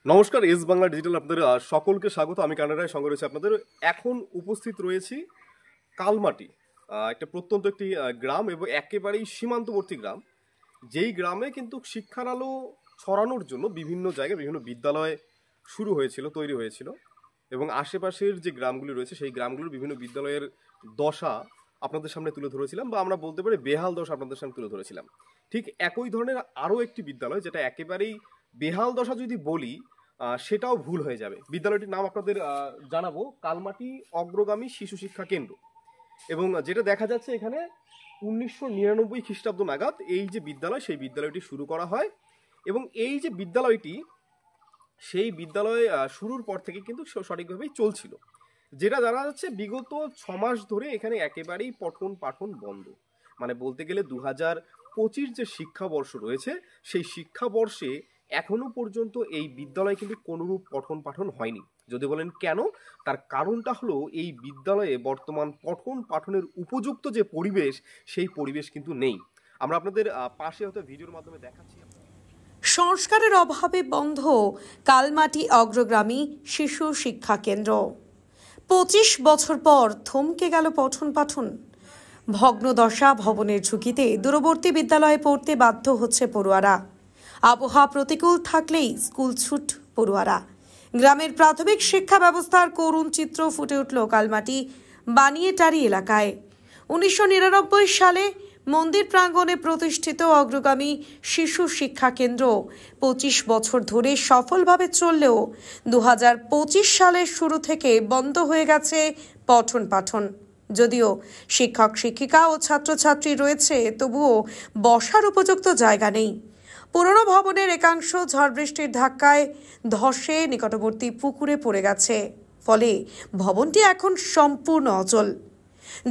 নমস্কার, S Bangla digital আপনাদের সকলকে স্বাগত। আমি কানাডায় সঙ্গে রয়েছে আপনাদের। এখন উপস্থিত রয়েছি কালমাটি, একটা প্রত্যন্ত একটি গ্রাম এবং একেবারেই সীমান্তবর্তী গ্রাম, যেই গ্রামে কিন্তু শিক্ষার আলো ছড়ানোর জন্য বিভিন্ন জায়গায় বিভিন্ন বিদ্যালয় শুরু হয়েছিল, তৈরি হয়েছিল এবং আশেপাশের যে গ্রামগুলি রয়েছে সেই গ্রামগুলোর বিভিন্ন বিদ্যালয়ের দশা আপনাদের সামনে তুলে ধরেছিলাম, বা আমরা বলতে পারি বেহাল দশা আপনাদের সামনে তুলে ধরেছিলাম। ঠিক একই ধরনের আরও একটি বিদ্যালয়, যেটা একেবারেই বেহাল দশা যদি বলি সেটাও ভুল হয়ে যাবে। বিদ্যালয়টির নাম আপনাদের জানাবো, কালমাটি অগ্রগামী শিশু শিক্ষা কেন্দ্র। এবং যেটা দেখা যাচ্ছে এখানে 1999 খ্রিস্টাব্দ নাগাদ এই যে বিদ্যালয়, সেই বিদ্যালয়টি শুরু করা হয় এবং এই যে বিদ্যালয়টি, সেই বিদ্যালয় শুরুর পর থেকে কিন্তু সঠিকভাবেই চলছিল। যেটা জানা যাচ্ছে বিগত 6 মাস ধরে এখানে একেবারেই পঠন পাঠন বন্ধ। মানে বলতে গেলে 2025 যে শিক্ষাবর্ষ রয়েছে, সেই শিক্ষাবর্ষে এখনো পর্যন্ত এই বিদ্যালয়ে কিন্তু কোনোরূপ পঠন পাঠন হয়নি। যদি বলেন কেন, তার কারণটা হলো এই বিদ্যালয়ে বর্তমান পঠন পাঠনের উপযুক্ত যে পরিবেশ, সেই পরিবেশ কিন্তু নেই। আমরা আপনাদের পাশে হয়তো ভিডিওর মাধ্যমে দেখাচ্ছি। সংস্কারের অভাবে বন্ধ কালমাটি অগ্রগামী শিশু শিক্ষা কেন্দ্র। 25 বছর পর থমকে গেল পঠন পাঠন। ভগ্নদশা ভবনের ঝুঁকিতে দূরবর্তী বিদ্যালয়ে পড়তে বাধ্য হচ্ছে পড়ুয়ারা। আবহাওয়া প্রতিকূল থাকলেই স্কুল ছুট পড়ুয়ারা। গ্রামের প্রাথমিক শিক্ষা ব্যবস্থার করুণ চিত্র ফুটে উঠল কালমাটি বানিয়েটারি এলাকায়। 1999 সালে মন্দির প্রাঙ্গণে প্রতিষ্ঠিত অগ্রগামী শিশু শিক্ষা কেন্দ্র 25 বছর ধরে সফলভাবে চললেও 2025 সালের শুরু থেকে বন্ধ হয়ে গেছে পঠন পাঠন। যদিও শিক্ষক শিক্ষিকা ও ছাত্রছাত্রী রয়েছে, তবুও বসার উপযুক্ত জায়গা নেই। পুরনো ভবনের একাংশ ঝড় বৃষ্টির ধাক্কায় ধসে নিকটবর্তী পুকুরে পড়ে গেছে, ফলে ভবনটি এখন সম্পূর্ণ অচল।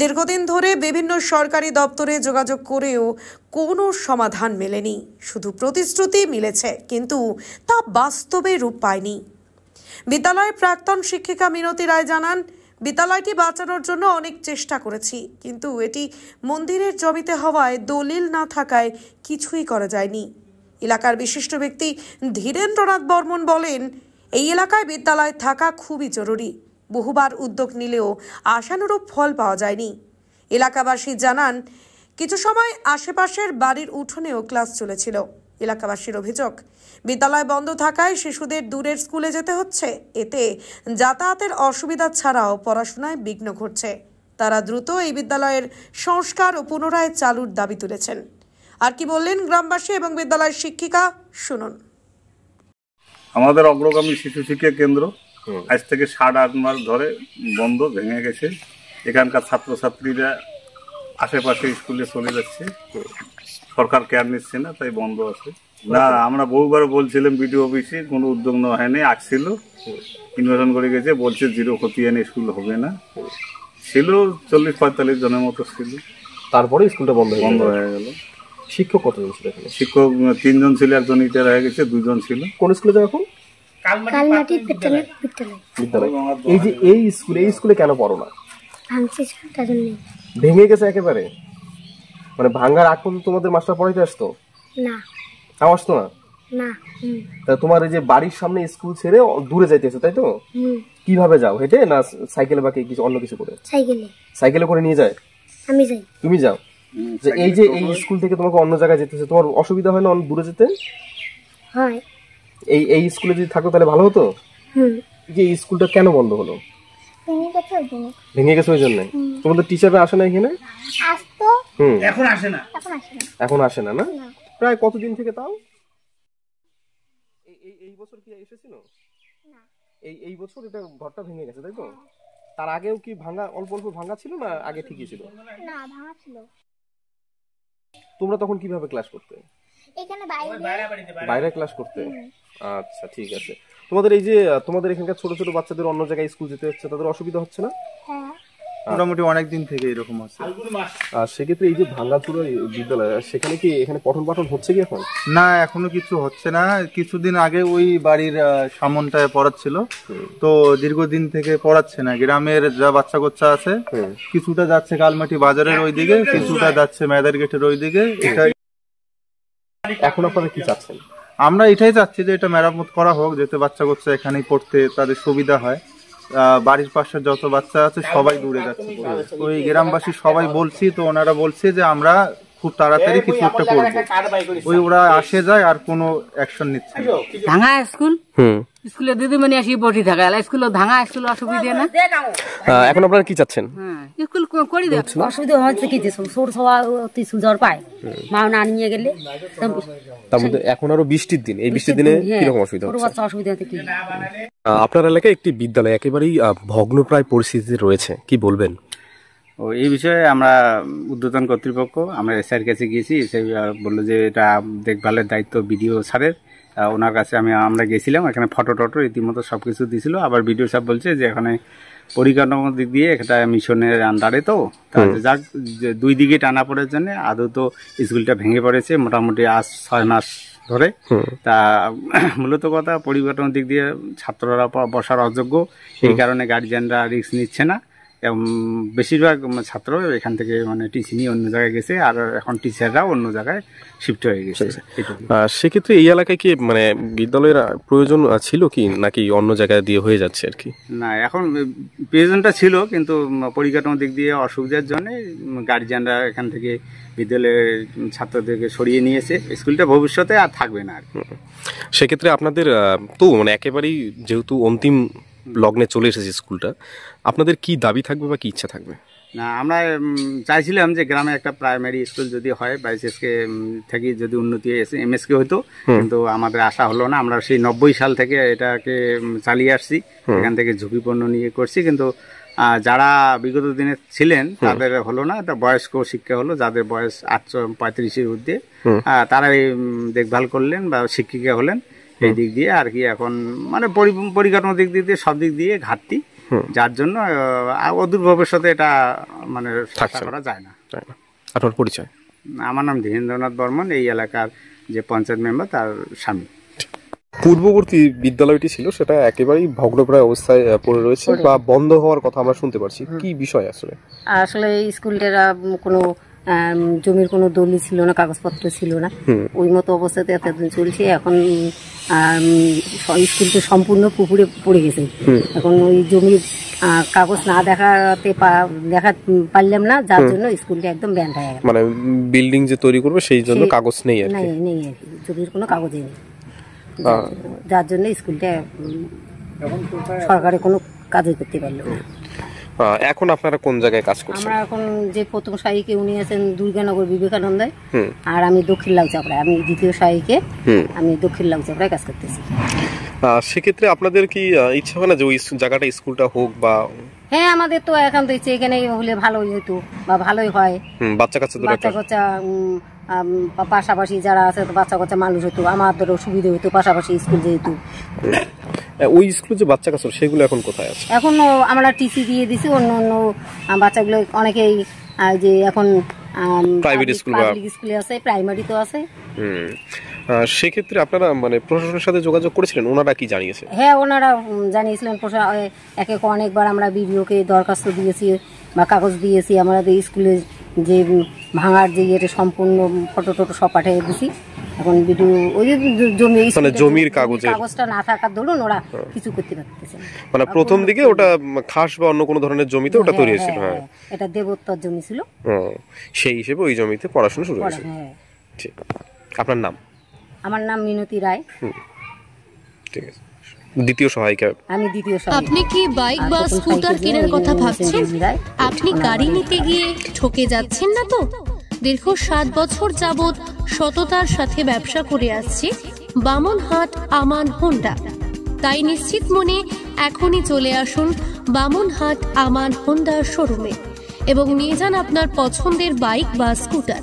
দীর্ঘদিন ধরে বিভিন্ন সরকারি দপ্তরে যোগাযোগ করেও কোনো সমাধান মেলেনি, শুধু প্রতিশ্রুতি মিলেছে, কিন্তু তা বাস্তবে রূপ পায়নি। বিদ্যালয়ের প্রাক্তন শিক্ষিকা মিনতি রায় জানান, বিদ্যালয়টি বাঁচানোর জন্য অনেক চেষ্টা করেছি, কিন্তু এটি মন্দিরের জমিতে হওয়ায় দলিল না থাকায় কিছুই করা যায়নি। এলাকার বিশিষ্ট ব্যক্তি ধীরেন্দ্রনাথ বর্মন বলেন, এই এলাকায় বিদ্যালয় থাকা খুবই জরুরি। বহুবার উদ্যোগ নিলেও আশানুরূপ ফল পাওয়া যায়নি। এলাকাবাসী জানান, কিছু সময় আশেপাশের বাড়ির উঠোনেও ক্লাস চলেছিল। এলাকাবাসীর অভিযোগ, বিদ্যালয় বন্ধ থাকায় শিশুদের দূরের স্কুলে যেতে হচ্ছে। এতে যাতায়াতের অসুবিধা ছাড়াও পড়াশোনায় বিঘ্ন ঘটছে। তারা দ্রুত এই বিদ্যালয়ের সংস্কার ও পুনরায় চালুর দাবি তুলেছেন। আর কি বললেন গ্রামবাসী এবং বিদ্যালয়ের শিক্ষিকা, শুনুন। আমাদের অগ্রগামী শিশু শিক্ষা কেন্দ্র আজ থেকে 7-8 মাস ধরে বন্ধ, ভেঙে গেছে। এখানকার ছাত্রছাত্রীরা আশেপাশে স্কুলে চলে যাচ্ছে, সরকার কেয়ার নিচ্ছে না, তাই বন্ধ আছে। না, আমরা বহুবার বলছিলাম বিডিও অফিসে, কোনো উদ্যোগ নেওয়া হয়নি। আসছিল, ইনভেশন করে গেছে, বলছে জিরো খতিয়ান স্কুল হবে না। ছিল 40-45 জনের মতো ছিল, তারপরে স্কুলটা বন্ধ হয়ে গেল। শিক্ষক কতজন ছিল এখানে? শিক্ষক 3 জন ছিল, একজন রিটায়ার হয়ে গেছে, 2 জন ছিল। কোন স্কুলে যাও এখন? কালমাটি বিদ্যালয়। এই যে এই স্কুলে কেন পড়ো না? ভেঙে গেছে একেবারে, মানে ভাঙার আগ পর্যন্ত তোমাদের মাস্টার পড়াইতে আসতো না? আসতো না? না। তা তোমার এই যে বাড়ির সামনে স্কুল ছেড়ে দূরে যাইতেছো, তাই তো? কিভাবে যাও, হেঁটে না সাইকেলে বা কিছু অন্য কিছু করে? সাইকেলে করে নিয়ে যায়? আমি যাই। তুমি যাও? যে এই যে এই স্কুল থেকে তোমাকে অন্য জায়গায় যেতেছে, তোমার অসুবিধা হয় না অনেক দূরে যেতে? হয়। এই স্কুলে যদি থাকতো তাহলে ভালো হতো। যে এই স্কুলটা কেন বন্ধ হলো? ভেঙে গেছে ওই জন্য? তোমাদের টিচাররা আসে না এখানে? আসতো, এখন আসে না। এখন আসে না? না, প্রায় কতদিন থেকে? তাও এই বছর কি এসেছিল? না, এই বছর এটা ঘরটা ভেঙে গেছে, তাই তো? তার আগেও কি ভাঙা, অল্প অল্প ভাঙা ছিল না আগে ঠিকই ছিল? না, ভাঙা ছিল। তোমরা তখন কিভাবে ক্লাস করতে? এখানে বাইরে ক্লাস করতে? আচ্ছা, ঠিক আছে। তোমাদের এই যে তোমাদের এখানকার ছোট ছোট বাচ্চাদের অন্য জায়গায় স্কুল যেতে হচ্ছে, তাদের অসুবিধা হচ্ছে না? হ্যাঁ, মোটামুটি অনেকদিন থেকে এরকম আছে। আর সেক্ষেত্রে এই যে ভাঙ্গাচুরা বিদ্যালয়, সেখানে কি এখানে পঠন পাঠন হচ্ছে কি এখন? না, এখনো কিছু হচ্ছে না। কিছুদিন আগে ওই বাড়ির সামনটায় পড়াচ্ছিল, তো দীর্ঘদিন থেকে পড়াচ্ছে না। গ্রামের যা বাচ্চা কাচ্চা আছে, কিছুটা যাচ্ছে কালমাটি বাজারের ওইদিকে, কিছুটা যাচ্ছে মেদার গেটের ওইদিকে। এখন আপনারা কি চাচ্ছেন? আমরা এটাই চাচ্ছি যে এটা মেরামত করা হোক, যাতে বাচ্চা কাচ্চা এখানেই পড়তে তাদের সুবিধা হয়। বাড়ির পাশে যত বাচ্চা আছে সবাই দূরে যাচ্ছে, ওই গ্রামবাসী সবাই বলছি, তো ওনারা বলছে যে আমরা খুব তাড়াতাড়ি কিছু একটা করবো। ওরা আসে যায় আর কোনো অ্যাকশন নিচ্ছে না। ভাঙা স্কুল, স্কুলে দিদিমণি আসি বসে থাকে, স্কুল ভাঙা স্কুল অসুবিধা না। এখন আপনারা কি চাচ্ছেন? স্কুল করি অসুবিধা হচ্ছে কি যে ছোট সবাই স্কুল যাওয়ার পায়, মা না নিয়ে গেলে। তার মধ্যে এখন আরো বৃষ্টির দিন, এই বৃষ্টির দিনে কিরকম অসুবিধা হচ্ছে? বাচ্চা অসুবিধা হতে কি। আপনার এলাকায় একটি বিদ্যালয় একেবারেই ভগ্নপ্রায় পরিস্থিতিতে রয়েছে, কি বলবেন? ও এই বিষয়ে আমরা ঊর্ধ্বতন কর্তৃপক্ষ আমরা এসআইয়ের কাছে গিয়েছি, এসআই বললো যে এটা দেখভালের দায়িত্ব বিডিও স্যারের। ওনার কাছে আমরা গেছিলাম, এখানে ফটো টটো রীতিমতো সব কিছু দিয়েছিল। আবার বিডিও সাহেব বলছে যে এখানে পরিকাঠামোর দিক দিয়ে একটা মিশনের আন্ডারে, তো যাক 2 দিকে টানা পড়ার জন্য আদৌ তো স্কুলটা ভেঙে পড়েছে মোটামুটি আজ 6 মাস ধরে। তা মূলত কথা পরিকাঠামোর দিক দিয়ে ছাত্ররা বসার অযোগ্য, এই কারণে গার্জিয়ানরা রিস্ক নিচ্ছে না। বেশিরভাগ ছাত্র এখান থেকে মানে টিসি নিয়ে অন্য জায়গায় গেছে, আর এখন টিচাররাও অন্য জায়গায় শিফট হয়ে গেছে। সেক্ষেত্রে এই এলাকায় কি মানে বিদ্যালয়ের প্রয়োজন ছিল কি, নাকি অন্য জায়গায় দিয়ে হয়ে যাচ্ছে আর কি? না, এখন প্রয়োজনটা ছিল, কিন্তু পরিকাঠামোর দিক দিয়ে অসুবিধার জন্য গার্জিয়ানরা এখান থেকে বিদ্যালয়ের ছাত্রদেরকে সরিয়ে নিয়েছে। স্কুলটা ভবিষ্যতে আর থাকবে না আর কি। সেক্ষেত্রে আপনাদের তো মানে একেবারেই যেহেতু অন্তিম লগ্নে চলে এসেছে স্কুলটা, আপনাদের কি দাবি থাকবে বা কি ইচ্ছা থাকবে? না, আমরা চাইছিলাম যে গ্রামে একটা প্রাইমারি স্কুল যদি হয়, বাইসএসকে থেকে যদি উন্নতি এমএসকে হতো, কিন্তু আমাদের আশা হলো না। আমরা সেই 90 সাল থেকে এটাকে চালিয়ে আসছি, এখান থেকে ঝুঁকিপূর্ণ নিয়ে করছি, কিন্তু যারা বিগত দিনে ছিলেন তাদের হলো না। এটা বয়স্ক শিক্ষা হলো, যাদের বয়স 35-এর ঊর্ধ্বে, তারাই দেখভাল করলেন বা শিক্ষিকা হলেন। এই দিক দিয়ে আর কি এখন মানে পরিকাঠামো দিক দিয়ে সব দিক দিয়ে ঘাটতি, যার জন্য অদূর ভবিষ্যতে এটা মানে আশা করা যায় না। আপনার পরিচয়? আমার নাম ধীরেন্দ্রনাথ বর্মন, এই এলাকার যে পঞ্চায়েত মেম্বার তার স্বামী। পূর্ববর্তী বিদ্যালয়টি ছিল সেটা একেবারেই ভগ্নপ্রায় অবস্থায় পড়ে রয়েছে বা বন্ধ হওয়ার কথা আমরা শুনতে পারছি, কি বিষয় আসলে? আসলে স্কুলটার কোনো জমির কোনো দলিল ছিল না, কাগজপত্র ছিল না, ওই মতো অবস্থাতে এতদিন চলছে। এখন স্কুলটা সম্পূর্ণ পুকুরে পড়ে গেছে। এখন ওই জমির কাগজ না দেখাতে পারলাম না, যার জন্য স্কুলটা একদম ব্যান্ড হয়ে গেল। মানে বিল্ডিং যে তৈরি করবে সেই জন্য কাগজ নেই আর কি? নেই আর কি, জমির কোনো কাগজই নেই, যার জন্য স্কুলটা সরকারে কোনো কাজই করতে পারলো না। এখন আপনারা কোন জায়গায় কাজ করছেন? আমরা এখন যে প্রথম সাহিকে উনি আছেন দুর্গানগর বিবেকানন্দায়, আর আমি দক্ষিণ লাউচাপড়ায়, আমি দ্বিতীয় সাহিকে আমি দক্ষিণ লাউচাপড়ায় কাজ করতেছি। সেক্ষেত্রে আপনাদের কি ইচ্ছা হয় না যে ওই জায়গাটা স্কুলটা হোক বা? হ্যাঁ, আমাদের তো এখন তো ইচ্ছে এখানে হলে ভালোই হতো বা ভালোই হয়। বাচ্চা কাচ্চা পাশাপাশি যারা আছে বাচ্চা কাচ্চা মানুষ হতো, আমাদেরও সুবিধা হতো পাশাপাশি স্কুল যেহেতু। ওই স্কুলে যে বাচ্চা কাচ্চা সেগুলো এখন কোথায় আছে? এখন আমরা টিসি দিয়ে দিছি, অন্য অন্য বাচ্চাগুলো অনেকেই যে এখন প্রাইভেট স্কুলে আছে, প্রাইমারি তো আছে। সেক্ষেত্রে আপনারা মানে প্রশাসনের সাথে যোগাযোগ করেছিলেন, ওনারা কি জানিয়েছে? হ্যাঁ, ওনারা জানিয়েছিলেন। অনেকবার আমরা বিডিওকে দরখাস্ত দিয়েছি বা কাগজ দিয়েছি, আমাদের স্কুলে যে ভাঙার যে ইয়েটা সম্পূর্ণ ফটো টটো সব পাঠিয়ে দিছি। এখন ভিডিও ওই জমির কাগজটা না থাকার দরুন ওরা কিছু করতে পারতেছে না। মানে প্রথম দিকে ওটা খাস বা অন্য কোনো ধরনের জমিতে ওটা তৈরি হয়েছিল। হ্যাঁ, এটা দেবোত্তর জমি ছিল, সেই হিসেবে ওই জমিতে পড়াশোনা শুরু হয়েছে। ঠিক। আপনার নাম? আমার নাম মিনতি রায়। ঠিক আছে। দ্বিতীয় সহায়িকা? আমি দ্বিতীয় সহায়িকা। আপনি কি বাইক বা স্কুটার কেনার কথা ভাবছেন? আপনি গাড়ি নিতে গিয়ে ঠকে যাচ্ছেন না তো? দীর্ঘ 7 বছর যাবৎ সততার সাথে ব্যবসা করে আসছে বামনহাট আমান হোন্ডা। তাই নিশ্চিত মনে এখনই চলে আসুন বামনহাট আমান হোন্ডার শোরুমে এবং নিয়ে যান আপনার পছন্দের বাইক বা স্কুটার।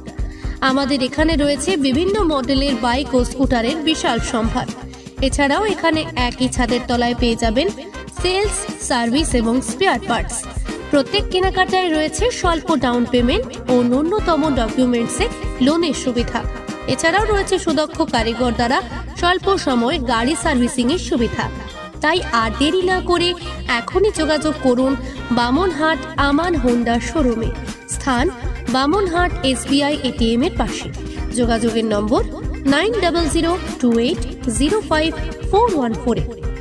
আমাদের এখানে রয়েছে বিভিন্ন মডেলের বাইক ও স্কুটারের বিশাল সম্ভার। এছাড়াও এখানে একই ছাদের তলায় পেয়ে যাবেন সেলস, সার্ভিস এবং স্পেয়ার পার্টস। প্রত্যেক কেনাকাটায় রয়েছে স্বল্প ডাউন পেমেন্ট ও ন্যূনতম ডকুমেন্টসে লোনের সুবিধা। এছাড়াও রয়েছে সুদক্ষ কারিগর দ্বারা স্বল্প সময়ে গাড়ি সার্ভিসিং এর সুবিধা। তাই আর দেরি না করে এখনই যোগাযোগ করুন বামনহাট আমান হোন্ডা শোরুমে। স্থান বামনহাট SBI ATM এর পাশে। যোগাযোগের নম্বর 9002805414